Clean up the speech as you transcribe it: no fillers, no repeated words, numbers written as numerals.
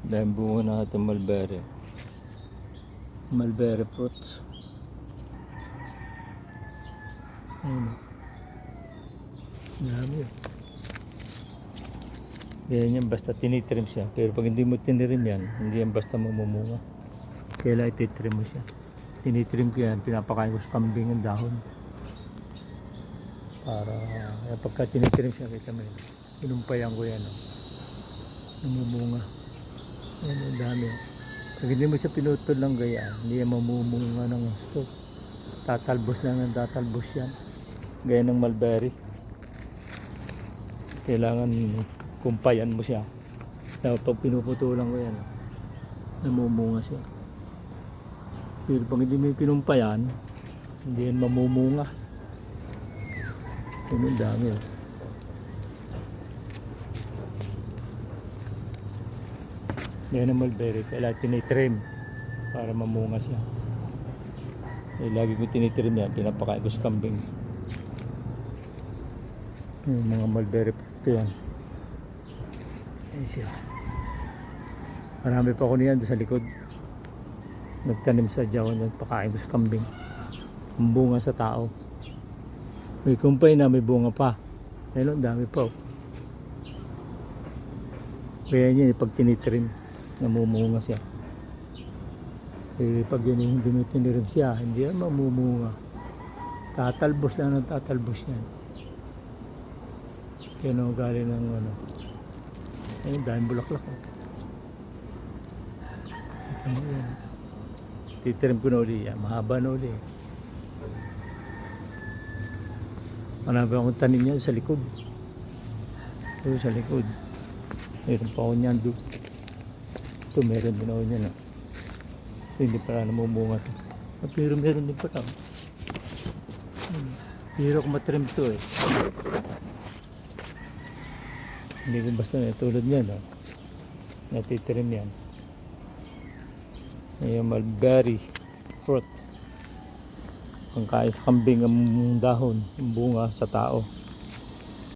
Dahil bunga natin mulberry. Mulberry fruits. Ayun. Dami. Ganyan yan, basta tinitrim siya. Pero pag hindi mo tinitrim yan, hindi yan basta mamumunga. Kailangan ititrim mo siya. Tinitrim ko yan, pinapakain ko sa kambing ang dahon. Para pagka tinitrim siya, kita mo yun. Inumpayan ko yan. Namumunga. Ayan, ang dami. Pag hindi mo siya pinutol ng gaya, hindi yan mamumunga ng gusto. Tatalbos lang ng tatalbos yan. Gaya ng mulberry. Kailangan kumpayan mo siya. Dapat pag pinuputulan ko yan, namumunga siya. Pero pag hindi mo pinumpayan, hindi yan mamumunga. Yun ang dami. Yan ang mulberry. Kailangan tinitrim para mamunga siya. Lagi ko tinitrim yan. Pinapakain ko sa kambing. Yung mga mulberry fruit yan. Ayan siya. Marami pa ako niyan doon sa likod. Nagtanim sa jawan yan. Pakain ko sa kambing. Ang bunga sa tao. May kumpay na may bunga pa. Ayun, dami pa. Kaya niya pag tinitrim, namumunga siya. Pag yun hindi mo tinitrim siya, hindi yan mamumunga. Tatalbos lang ng tatalbos yan. Kaya nung galing ng ayun, daming bulaklak. Ito mo yan. Titrim ko na uli yan. Mahaba na uli. Marami akong tanim niyan sa likod. Ito sa likod. Meron pa ako niyan doon. Ito meron din ako niyan. Ito hindi pala namumunga ito. Pero meron din pa ito. Pero ako matrim ito eh. Hindi ko basta tulad niyan. Natitrim yan. Ayan, mulberry fruit. Pangkain sa kambing ang dahon, ang bunga sa tao.